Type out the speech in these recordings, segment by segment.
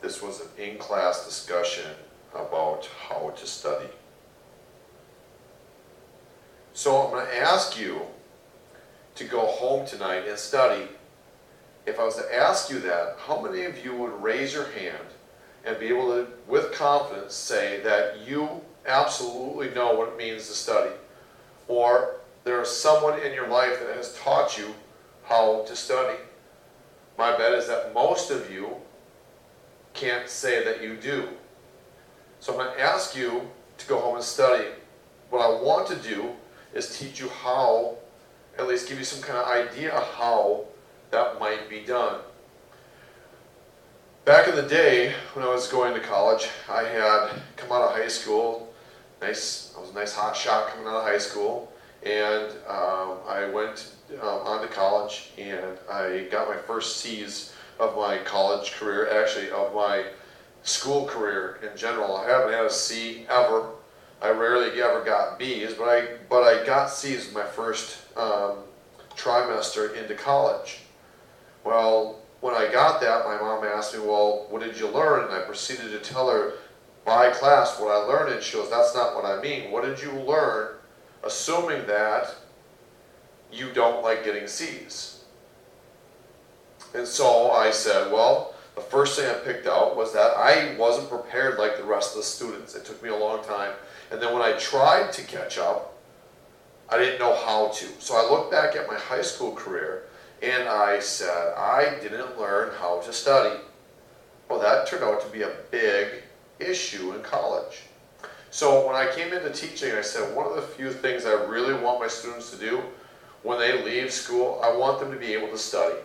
this was an in-class discussion about how to study. So I'm going to ask you to go home tonight and study. If I was to ask you that, how many of you would raise your hand and be able to, with confidence, say that you absolutely know what it means to study? Or there is someone in your life that has taught you how to study? My bet is that most of you can't say that you do. So I'm going to ask you to go home and study. What I want to do is teach you how, at least give you some kind of idea how that might be done. Back in the day, when I was going to college, I had come out of high school. I was a nice hot shot coming out of high school, and I went on to college, and I got my first C's of my college career, actually of my school career in general. I haven't had a C ever. I rarely ever got B's, but I got C's my first trimester into college. Well, when I got that, my mom asked me, well, what did you learn? And I proceeded to tell her by class what I learned, and she goes, that's not what I mean. What did you learn, assuming that you don't like getting C's? And so I said, well, the first thing I picked out was that I wasn't prepared like the rest of the students. It took me a long time. And then when I tried to catch up, I didn't know how to. So I looked back at my high school career and I said, I didn't learn how to study. Well, that turned out to be a big issue in college. So when I came into teaching, I said, one of the few things I really want my students to do when they leave school, I want them to be able to study.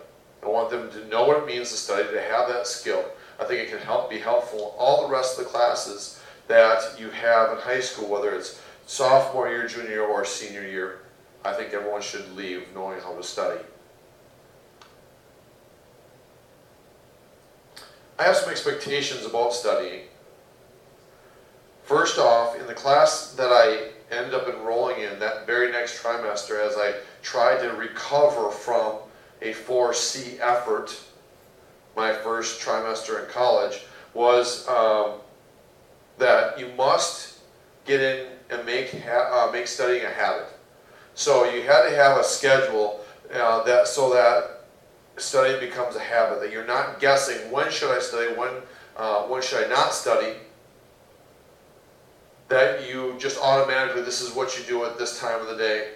I want them to know what it means to study, to have that skill. I think it can be helpful in all the rest of the classes that you have in high school, whether it's sophomore year, junior year, or senior year. I think everyone should leave knowing how to study. I have some expectations about studying. First off, in the class that I ended up enrolling in that very next trimester, as I tried to recover from a 4C effort my first trimester in college, was that you must get in and make studying a habit. So you had to have a schedule so that studying becomes a habit, that you're not guessing when should I study, when should I not study, that you just automatically, this is what you do at this time of the day.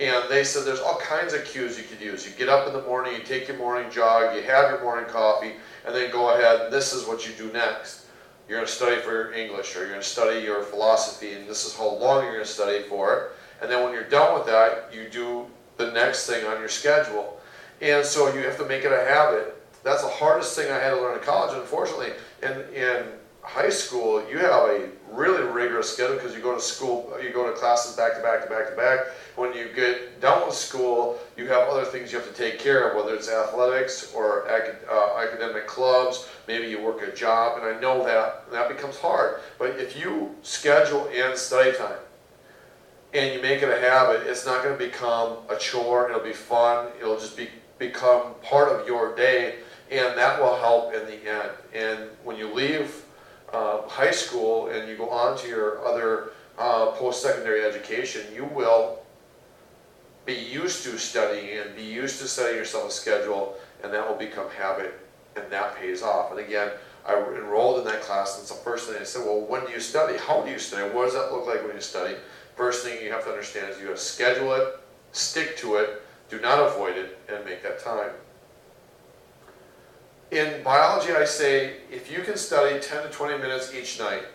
And they said there's all kinds of cues you could use. You get up in the morning, you take your morning jog, you have your morning coffee, and then go ahead and this is what you do next. You're going to study for your English, or you're going to study your philosophy, and this is how long you're going to study for it. And then when you're done with that, you do the next thing on your schedule. And so you have to make it a habit. That's the hardest thing I had to learn in college. Unfortunately, in high school, you have a really rigorous schedule because you go to school, you go to classes back to back to back to back. When you get done with school, you have other things you have to take care of, whether it's athletics or academic clubs. Maybe you work a job, and I know that becomes hard. But if you schedule in study time and you make it a habit, it's not going to become a chore. It'll be fun. It'll just become part of your day, and that will help in the end. And when you leave high school and you go on to your other post-secondary education, you will be used to studying and be used to setting yourself a schedule, and that will become habit, and that pays off. And again, I enrolled in that class, and it's the first thing I said, well, when do you study? How do you study? What does that look like when you study? First thing you have to understand is you have to schedule it, stick to it, do not avoid it, and make that time. In biology, I say if you can study 10 to 20 minutes each night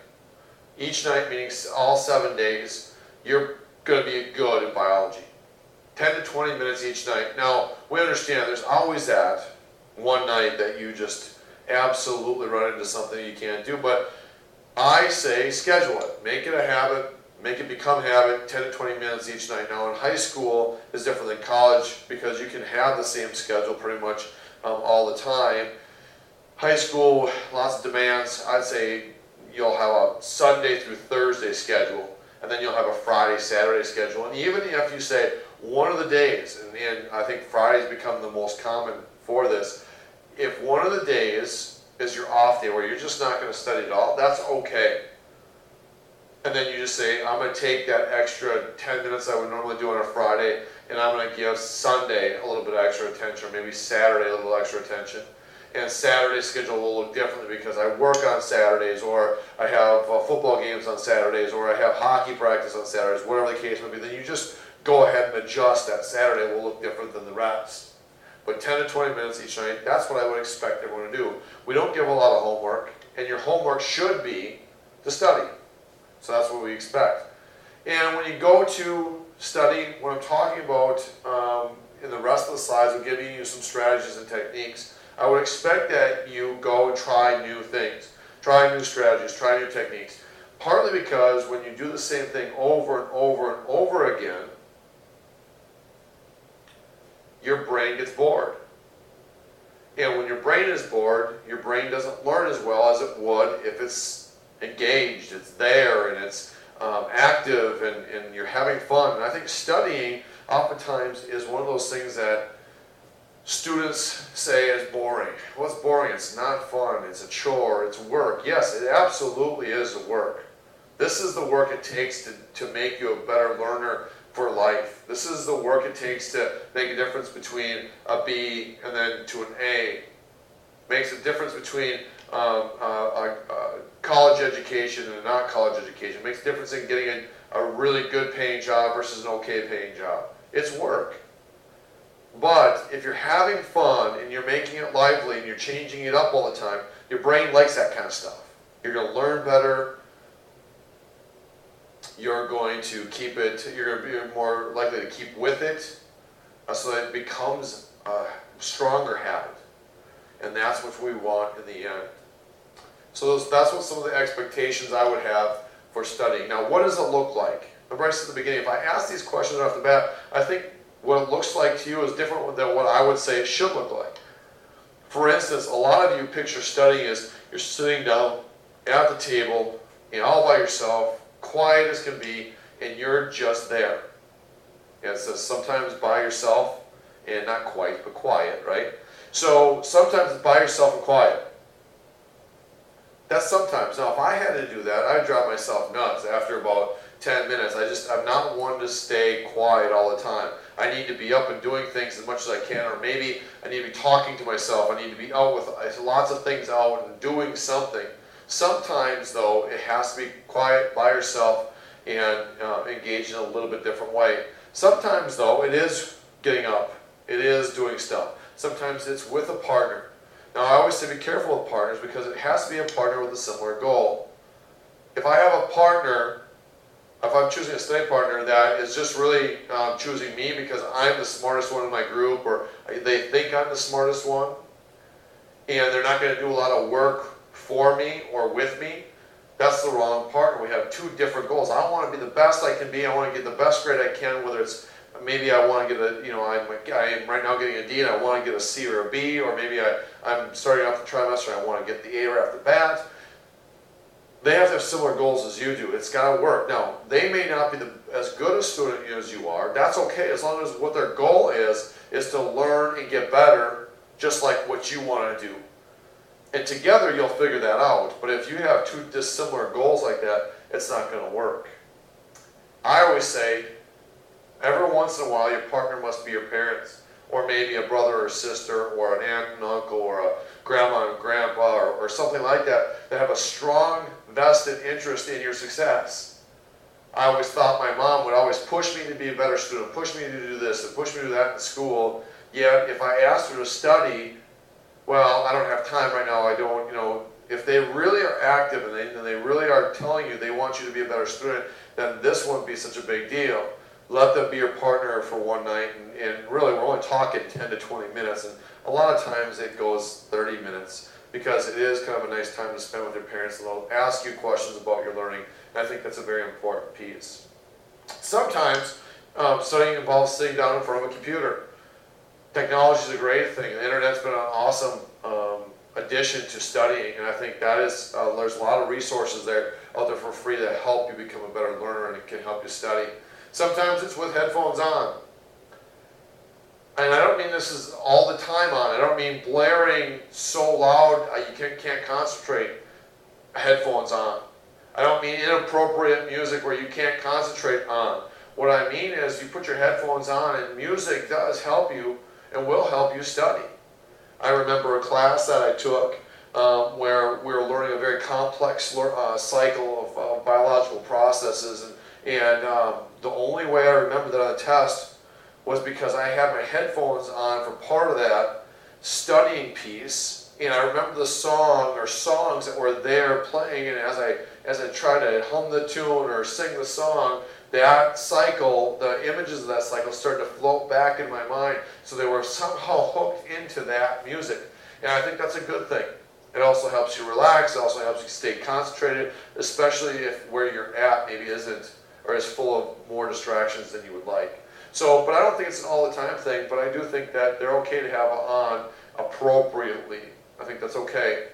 meaning all 7 days, you're going to be good in biology. 10 to 20 minutes each night. Now, we understand there's always that one night that you just absolutely run into something you can't do, but I say schedule it. Make it a habit. Make it become habit, 10 to 20 minutes each night. Now, in high school is different than college because you can have the same schedule pretty much all the time. High school, lots of demands. I'd say you'll have a Sunday through Thursday schedule, and then you'll have a Friday, Saturday schedule. And even if you say one of the days, and I think Fridays become the most common for this, if one of the days is your off day where you're just not going to study at all, that's okay. And then you just say, I'm going to take that extra 10 minutes I would normally do on a Friday, and I'm going to give Sunday a little bit extra attention, or maybe Saturday a little extra attention. And Saturday's schedule will look differently because I work on Saturdays, or I have football games on Saturdays, or I have hockey practice on Saturdays, whatever the case may be. Then you just go ahead and adjust. That Saturday will look different than the rest. But 10 to 20 minutes each night, that's what I would expect everyone to do. We don't give a lot of homework, and your homework should be to study. So that's what we expect. And when you go to study, what I'm talking about in the rest of the slides, I'm giving you some strategies and techniques. I would expect that you go and try new things, try new strategies, try new techniques. Partly because when you do the same thing over and over and over again, your brain gets bored. And when your brain is bored, your brain doesn't learn as well as it would if it's engaged, it's there, and it's active, and you're having fun. And I think studying oftentimes is one of those things that students say is boring. Well, it's boring. It's not fun. It's a chore. It's work. Yes, it absolutely is a work. This is the work it takes to make you a better learner for life. This is the work it takes to make a difference between a B and then to an A. Makes a difference between a college education and a not college education. Makes a difference in getting a really good paying job versus an okay paying job. It's work. But if you're having fun and you're making it lively and you're changing it up all the time, your brain likes that kind of stuff. You're going to learn better. You're going to keep it, you're going to be more likely to keep with it so that it becomes a stronger habit. And that's what we want in the end. So that's what some of the expectations I would have for studying. Now, what does it look like? Remember I said at the beginning, if I ask these questions off the bat, I think what it looks like to you is different than what I would say it should look like. For instance, a lot of you picture studying as you're sitting down at the table, all by yourself, quiet as can be, and you're just there. And it says sometimes by yourself, and not quite, but quiet, right? So sometimes it's by yourself and quiet. That's sometimes. Now, if I had to do that, I'd drive myself nuts after about 10 minutes. I'm not one to stay quiet all the time. I need to be up and doing things as much as I can, or maybe I need to be talking to myself. I need to be out with lots of things out and doing something. Sometimes, though, it has to be quiet by yourself and engaged in a little bit different way. Sometimes, though, it is getting up. It is doing stuff. Sometimes it's with a partner. Now, I always say be careful with partners because it has to be a partner with a similar goal. If I have a partner, if I'm choosing a study partner that is just really choosing me because I'm the smartest one in my group, or they think I'm the smartest one, and they're not going to do a lot of work for me or with me, that's the wrong partner. We have two different goals. I want to be the best I can be. I want to get the best grade I can, whether it's maybe I want to get I'm right now getting a D and I want to get a C or a B, or maybe I'm starting off the trimester and I want to get the A right off the bat. They have to have similar goals as you do. It's got to work. Now, they may not be as good a student as you are. That's okay, as long as what their goal is to learn and get better, just like what you want to do. And together you'll figure that out. But if you have two dissimilar goals like that, it's not going to work. I always say, every once in a while your partner must be your parents, or maybe a brother or sister, or an aunt and uncle, or a grandma and grandpa, or something like that, that have a strong vested interest in your success. I always thought my mom would always push me to be a better student, push me to do this, and push me to do that in school. Yet if I asked her to study, well, I don't have time right now, I don't, if they really are active and they really are telling you they want you to be a better student, then this wouldn't be such a big deal. Let them be your partner for one night, and really we're only talking 10 to 20 minutes, and a lot of times it goes 30 minutes because it is kind of a nice time to spend with your parents, and they'll ask you questions about your learning, and I think that's a very important piece. Sometimes studying involves sitting down in front of a computer. Technology is a great thing. The internet's been an awesome addition to studying, and I think that is there's a lot of resources out there for free that help you become a better learner and it can help you study. Sometimes it's with headphones on. and I don't mean this is all the time on, I don't mean blaring so loud you can't concentrate, headphones on. I don't mean inappropriate music where you can't concentrate on. What I mean is you put your headphones on and music does help you and will help you study. I remember a class that I took where we were learning a very complex cycle of biological processes, and the only way I remember that on the test was because I had my headphones on for part of that studying piece, and I remember the song or songs that were there playing, and as I tried to hum the tune or sing the song, that cycle, the images of that cycle started to float back in my mind, so they were somehow hooked into that music. And I think that's a good thing. It also helps you relax, it also helps you stay concentrated, especially if where you're at maybe isn't, or is full of more distractions than you would like. So, but I don't think it's an all the time thing, but I do think that they're okay to have on appropriately. I think that's okay.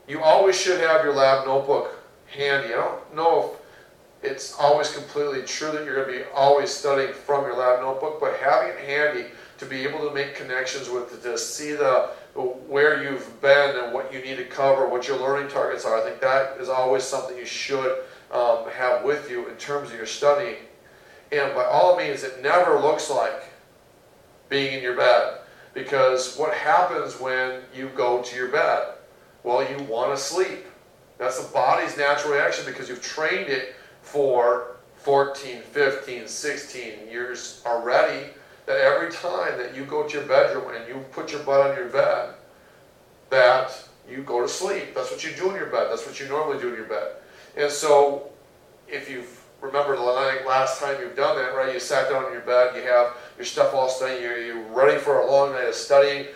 You always should have your lab notebook handy. I don't know if it's always completely true that you're going to be always studying from your lab notebook, but having it handy to be able to make connections with it, to see where you've been and what you need to cover, what your learning targets are, I think that is always something you should have with you in terms of your studying. And by all means, it never looks like being in your bed, because what happens when you go to your bed? Well, you want to sleep. That's the body's natural reaction because you've trained it for 14, 15, 16 years already, that every time that you go to your bedroom and you put your butt on your bed, that you go to sleep. That's what you do in your bed. That's what you normally do in your bed. And so if you've remember the last time you've done that, right, you sat down in your bed, you have your stuff all studying, you're ready for a long night of studying.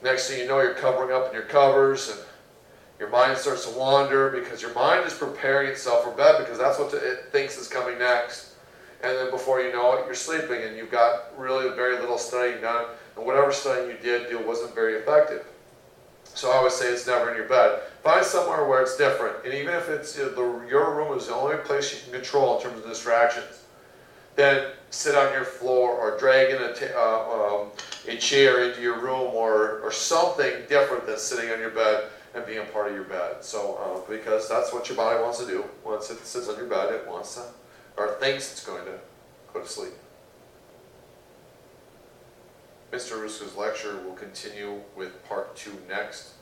Next thing you know, you're covering up in your covers, and your mind starts to wander because your mind is preparing itself for bed because that's what it thinks is coming next. And then before you know it, you're sleeping and you've got really very little studying done, and whatever studying you did do wasn't very effective. So I always say it's never in your bed. Find somewhere where it's different, and even if it's your room is the only place you can control in terms of distractions, then sit on your floor or drag in a chair into your room or something different than sitting on your bed and being part of your bed. So because that's what your body wants to do. Once it sits on your bed, it wants to, or thinks it's going to go to sleep. Mr. Rusko's lecture will continue with part 2 next.